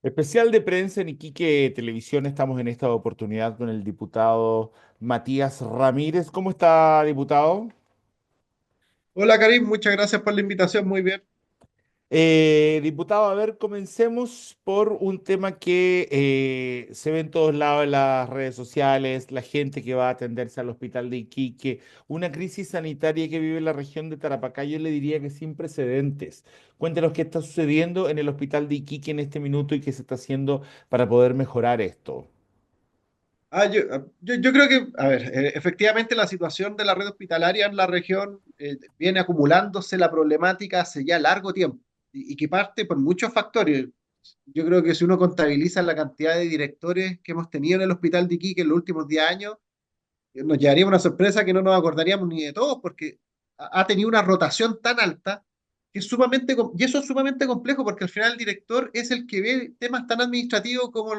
Especial de prensa en Iquique Televisión. Estamos en esta oportunidad con el diputado Matías Ramírez. ¿Cómo está, diputado? Hola Karim, muchas gracias por la invitación, muy bien. Diputado, a ver, comencemos por un tema que se ve en todos lados en las redes sociales, la gente que va a atenderse al hospital de Iquique, una crisis sanitaria que vive la región de Tarapacá, yo le diría que sin precedentes. Cuéntenos qué está sucediendo en el hospital de Iquique en este minuto y qué se está haciendo para poder mejorar esto. Yo creo que, a ver, efectivamente la situación de la red hospitalaria en la región viene acumulándose la problemática hace ya largo tiempo y que parte por muchos factores. Yo creo que si uno contabiliza la cantidad de directores que hemos tenido en el hospital de Iquique en los últimos 10 años, nos llevaría una sorpresa que no nos acordaríamos ni de todos, porque ha tenido una rotación tan alta que es y eso es sumamente complejo, porque al final el director es el que ve temas tan administrativos como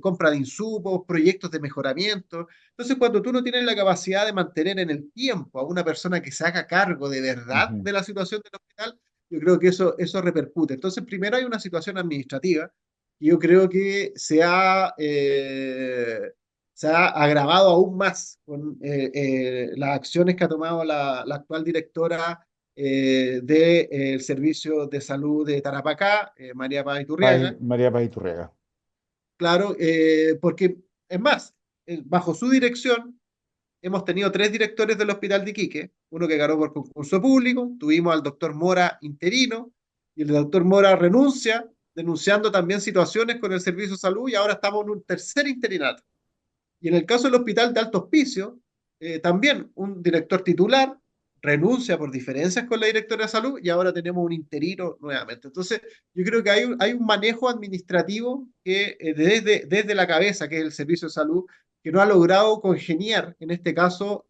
compra de insumos, proyectos de mejoramiento. Entonces, cuando tú no tienes la capacidad de mantener en el tiempo a una persona que se haga cargo de verdad Ujú. de la situación del hospital, yo creo que eso repercute. Entonces, primero hay una situación administrativa y yo creo que se ha agravado aún más con las acciones que ha tomado la actual directora del Servicio de Salud de Tarapacá, María Paz Iturriaga. María Paz Iturriaga. Claro, porque es más, bajo su dirección hemos tenido tres directores del Hospital de Iquique, uno que ganó por concurso público, tuvimos al doctor Mora interino, y el doctor Mora renuncia, denunciando también situaciones con el Servicio de Salud, y ahora estamos en un tercer interinato. Y en el caso del hospital de Alto Hospicio, también un director titular renuncia por diferencias con la directora de salud y ahora tenemos un interino nuevamente. Entonces, yo creo que hay un manejo administrativo que desde la cabeza, que es el Servicio de Salud, que no ha logrado congeniar, en este caso,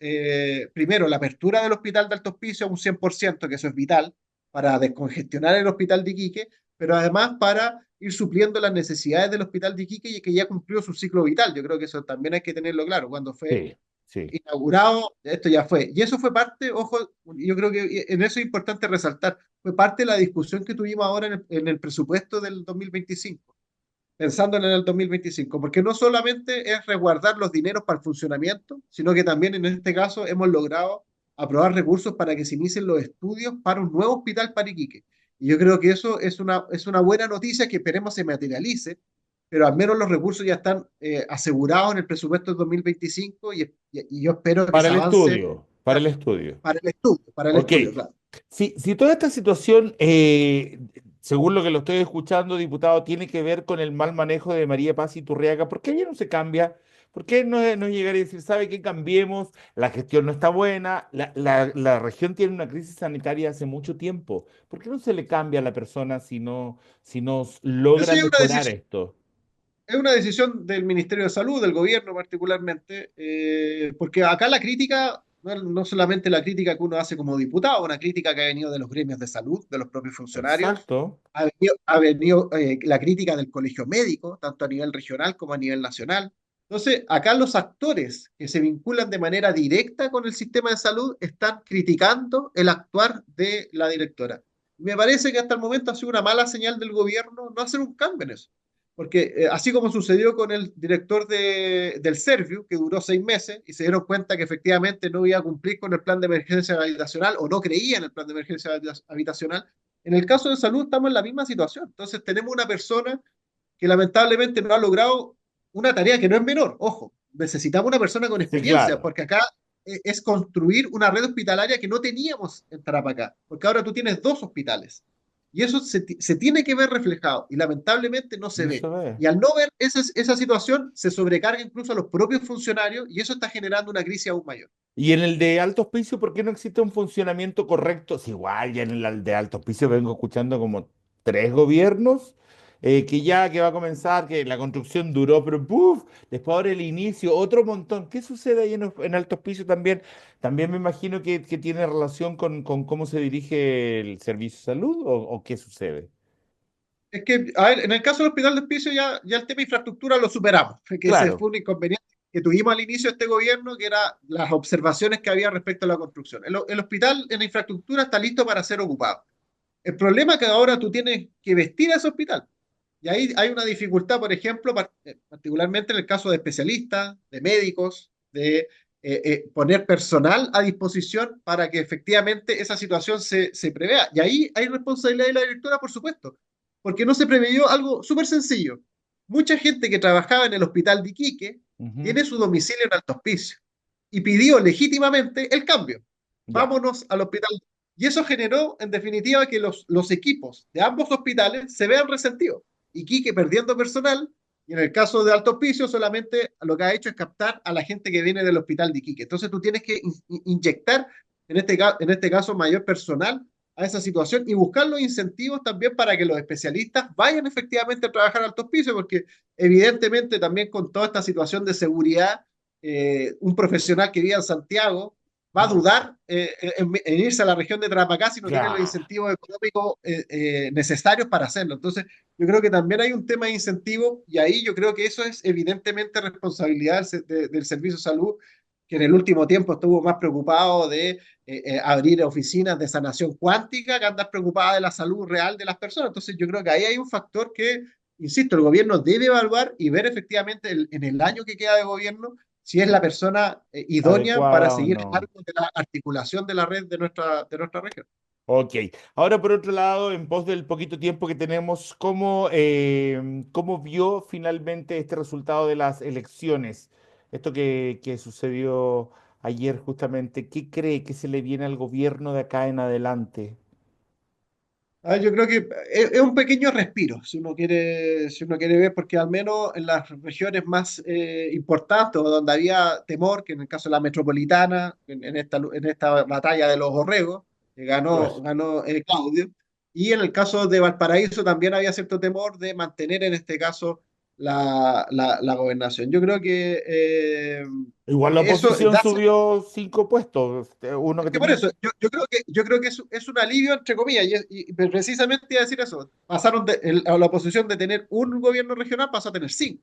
primero, la apertura del hospital de Alto Hospicio a un 100%, que eso es vital para descongestionar el hospital de Iquique, pero además para ir supliendo las necesidades del hospital de Iquique y que ya cumplió su ciclo vital. Yo creo que eso también hay que tenerlo claro. Cuando fue Sí, sí. inaugurado, esto ya fue. Y eso fue parte, ojo, yo creo que en eso es importante resaltar, fue parte de la discusión que tuvimos ahora en el presupuesto del 2025, pensando en el 2025, porque no solamente es resguardar los dineros para el funcionamiento, sino que también en este caso hemos logrado aprobar recursos para que se inicien los estudios para un nuevo hospital para Iquique. Y yo creo que eso es una buena noticia que esperemos se materialice, pero al menos los recursos ya están asegurados en el presupuesto del 2025 y yo espero que Para se el avance estudio, para el estudio. para el Ok. estudio, claro. Si toda esta situación, según lo que lo estoy escuchando, diputado, tiene que ver con el mal manejo de María Paz Iturriaga, ¿por qué ella no se cambia? ¿Por qué no llegar y decir, sabe qué cambiemos? La gestión no está buena, la región tiene una crisis sanitaria hace mucho tiempo. ¿Por qué no se le cambia a la persona si no Eso logra ya mejorar esto? es una decisión del Ministerio de Salud, del gobierno particularmente, porque acá la crítica, no solamente la crítica que uno hace como diputado, una crítica que ha venido de los gremios de salud, de los propios funcionarios, Exacto. ha venido la crítica del colegio médico, tanto a nivel regional como a nivel nacional. Entonces, acá los actores que se vinculan de manera directa con el sistema de salud están criticando el actuar de la directora. Me parece que hasta el momento ha sido una mala señal del gobierno no hacer un cambio en eso. Porque así como sucedió con el director del Serviu, que duró 6 meses y se dieron cuenta que efectivamente no iba a cumplir con el plan de emergencia habitacional o no creía en el plan de emergencia habitacional, en el caso de salud estamos en la misma situación. Entonces tenemos una persona que lamentablemente no ha logrado una tarea que no es menor. Ojo, necesitamos una persona con Sí, experiencia, claro. porque acá es construir una red hospitalaria que no teníamos en Tarapacá, porque ahora tú tienes dos hospitales. Y eso se tiene que ver reflejado y lamentablemente no se No se ve. ve. Y al no ver esa situación, se sobrecarga incluso a los propios funcionarios y eso está generando una crisis aún mayor. Y en el de alto hospicio, ¿por qué no existe un funcionamiento correcto? Si igual ya en el de alto hospicio vengo escuchando como tres gobiernos, que va a comenzar, que la construcción duró, pero ¡puf! Después ahora el inicio, otro montón. ¿Qué sucede ahí en alto hospicio también? También me imagino que tiene relación con cómo se dirige el servicio de salud o qué sucede. Es que, a ver, en el caso del hospital de hospicio ya el tema de infraestructura lo superamos, que ese Claro, fue un inconveniente que tuvimos al inicio de este gobierno, que era las observaciones que había respecto a la construcción. El hospital en la infraestructura está listo para ser ocupado. El problema es que ahora tú tienes que vestir a ese hospital. Y ahí hay una dificultad, por ejemplo, particularmente en el caso de especialistas, de médicos, de poner personal a disposición para que efectivamente esa situación se prevea. Y ahí hay responsabilidad de la directora, por supuesto, porque no se preveyó algo súper sencillo. Mucha gente que trabajaba en el hospital de Iquique Ujú. tiene su domicilio en Alto Hospicio y pidió legítimamente el cambio. Ya. Vámonos al hospital. Y eso generó, en definitiva, que los equipos de ambos hospitales se vean resentidos. Iquique perdiendo personal, y en el caso de Alto Hospicio solamente lo que ha hecho es captar a la gente que viene del hospital de Iquique. Entonces tú tienes que inyectar, en este caso, mayor personal a esa situación y buscar los incentivos también para que los especialistas vayan efectivamente a trabajar al Alto Hospicio, porque evidentemente también con toda esta situación de seguridad, un profesional que vive en Santiago va a dudar en irse a la región de Tarapacá si no tiene los Claro. incentivos económicos necesarios para hacerlo. Entonces, yo creo que también hay un tema de incentivo y ahí yo creo que eso es evidentemente responsabilidad del Servicio de Salud, que en el último tiempo estuvo más preocupado de abrir oficinas de sanación cuántica que andar preocupada de la salud real de las personas. Entonces, yo creo que ahí hay un factor que, insisto, el gobierno debe evaluar y ver efectivamente en el año que queda de gobierno si es la persona idónea para ¿Adecuada o seguir a no? cargo de la articulación de la red de nuestra región. Ok. Ahora, por otro lado, en pos del poquito tiempo que tenemos, ¿cómo vio finalmente este resultado de las elecciones? Esto que sucedió ayer justamente, ¿qué cree que se le viene al gobierno de acá en adelante? Ah, yo creo que es un pequeño respiro, si uno quiere ver, porque al menos en las regiones más importantes, o donde había temor, que en el caso de la metropolitana, en esta batalla de los borregos, que Claro. ganó Claudio, y en el caso de Valparaíso también había cierto temor de mantener en este caso la gobernación. Yo creo que Igual la eso oposición da. subió 5 puestos, uno Es que que por tenía. eso, yo creo que es un alivio, entre comillas, y precisamente iba a decir eso. Pasaron a la oposición de tener un gobierno regional, pasó a tener cinco.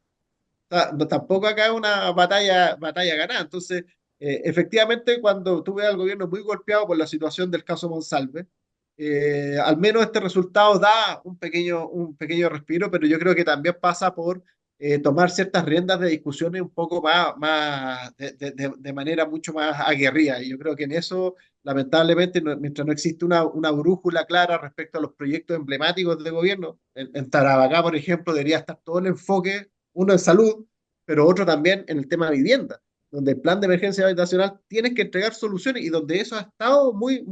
O sea, tampoco acá es una batalla ganada. Entonces, efectivamente, cuando tú ves al gobierno muy golpeado por la situación del caso Monsalve, al menos este resultado da un pequeño respiro, pero yo creo que también pasa por tomar ciertas riendas de discusiones un poco más de manera mucho más aguerrida. Y yo creo que en eso, lamentablemente, mientras no existe una brújula clara respecto a los proyectos emblemáticos de gobierno, en Tarapacá, por ejemplo, debería estar todo el enfoque, uno en salud, pero otro también en el tema de vivienda, donde el plan de emergencia habitacional tiene que entregar soluciones y donde eso ha estado muy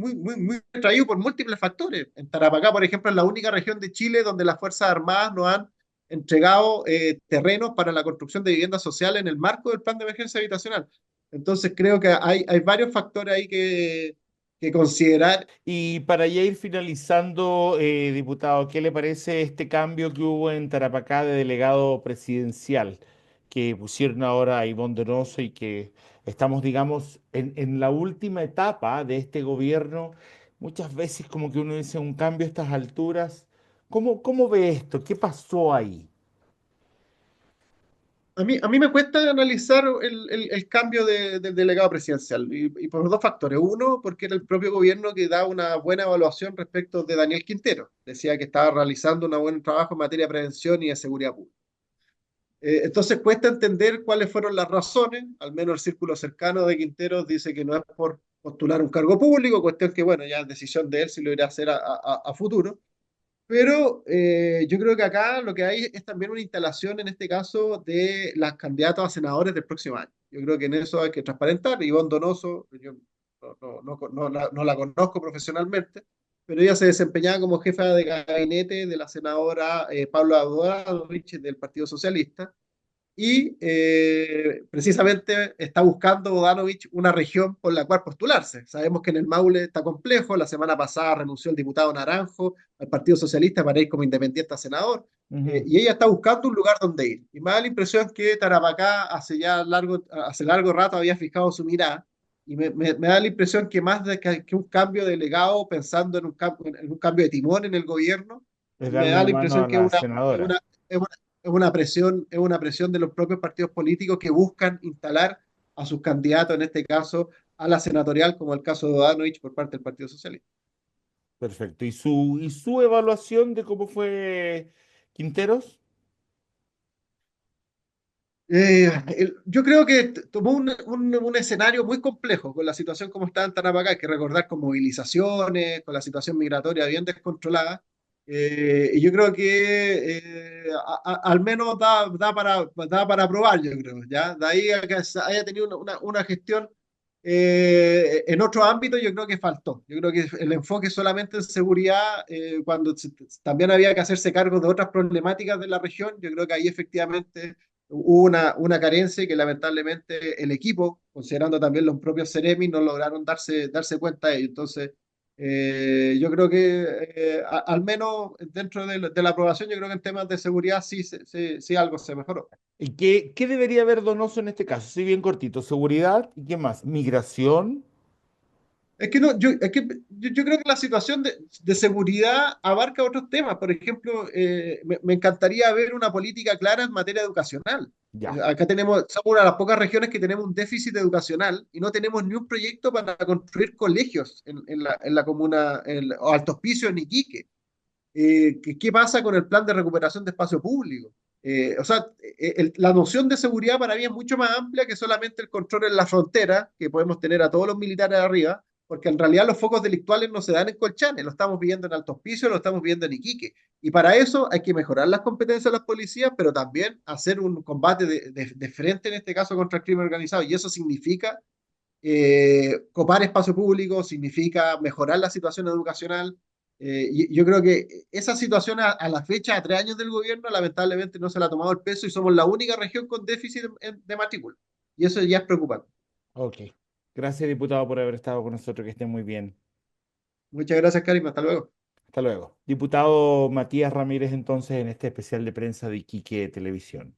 traído por múltiples factores. En Tarapacá, por ejemplo, es la única región de Chile donde las Fuerzas Armadas no han entregado terrenos para la construcción de viviendas sociales en el marco del plan de emergencia habitacional. Entonces creo que hay varios factores ahí que considerar. Y para ya ir finalizando, diputado, ¿qué le parece este cambio que hubo en Tarapacá de delegado presidencial? Que pusieron ahora a Ivonne Donoso y que estamos, digamos, en la última etapa de este gobierno. Muchas veces como que uno dice un cambio a estas alturas. ¿Cómo ve esto? ¿Qué pasó ahí? A mí me cuesta analizar el cambio del delegado presidencial y por dos factores. Uno, porque era el propio gobierno que da una buena evaluación respecto de Daniel Quintero. Decía que estaba realizando un buen trabajo en materia de prevención y de seguridad pública. Entonces cuesta entender cuáles fueron las razones, al menos el círculo cercano de Quintero dice que no es por postular un cargo público, cuestión que, bueno, ya es decisión de él si lo irá a hacer a futuro. Pero yo creo que acá lo que hay es también una instalación, en este caso, de las candidatas a senadores del próximo año. Yo creo que en eso hay que transparentar. Ivonne Donoso, yo no la conozco profesionalmente, pero ella se desempeñaba como jefa de gabinete de la senadora Pablo Adorich del Partido Socialista y precisamente está buscando Bodanovich una región por la cual postularse. Sabemos que en el Maule está complejo, la semana pasada renunció el diputado Naranjo al Partido Socialista para ir como independiente a senador, Ujú. y ella está buscando un lugar donde ir. Y me da la impresión que Tarapacá hace largo rato había fijado su mirada, y me da la impresión que más que un cambio de delegado, pensando en un cambio de timón en el gobierno, Es me darle da una la mano impresión a que la senadora. es una es una presión de los propios partidos políticos que buscan instalar a sus candidatos, en este caso a la senatorial, como el caso de Odanovich por parte del Partido Socialista. Perfecto. ¿Y su evaluación de cómo fue Quinteros? Yo creo que tomó un escenario muy complejo con la situación como está en Tarapacá. Hay que recordar con movilizaciones, con la situación migratoria bien descontrolada. Y yo creo que al menos da para probar, yo creo. ¿Ya? De ahí a que haya tenido una gestión en otro ámbito, yo creo que faltó. Yo creo que el enfoque solamente en seguridad, cuando también había que hacerse cargo de otras problemáticas de la región, yo creo que ahí efectivamente hubo una carencia y que lamentablemente el equipo, considerando también los propios Ceremi, no lograron darse cuenta de ello. Entonces, yo creo que al menos dentro de la aprobación, yo creo que en temas de seguridad sí, sí algo se mejoró. ¿Y qué debería haber Donoso en este caso? Sí, bien cortito. Seguridad, ¿y qué más? Migración, Es que no, yo creo que la situación de seguridad abarca otros temas. Por ejemplo, me encantaría ver una política clara en materia educacional. ya. Acá somos una de las pocas regiones que tenemos un déficit educacional y no tenemos ni un proyecto para construir colegios en la comuna, o Alto Hospicio en Iquique. ¿Qué pasa con el plan de recuperación de espacio público? O sea, la noción de seguridad para mí es mucho más amplia que solamente el control en la frontera, que podemos tener a todos los militares arriba, porque en realidad los focos delictuales no se dan en Colchane, lo estamos viendo en Alto Hospicio, lo estamos viendo en Iquique. Y para eso hay que mejorar las competencias de las policías, pero también hacer un combate de frente, en este caso, contra el crimen organizado. Y eso significa copar espacio público, significa mejorar la situación educacional. Y yo creo que esa situación a la fecha, a 3 años del gobierno, lamentablemente no se le ha tomado el peso y somos la única región con déficit de matrícula. Y eso ya es preocupante. Ok. Gracias, diputado, por haber estado con nosotros. Que esté muy bien. Muchas gracias, Karim. Hasta luego. Hasta luego. Diputado Matías Ramírez, entonces, en este especial de prensa de Iquique Televisión.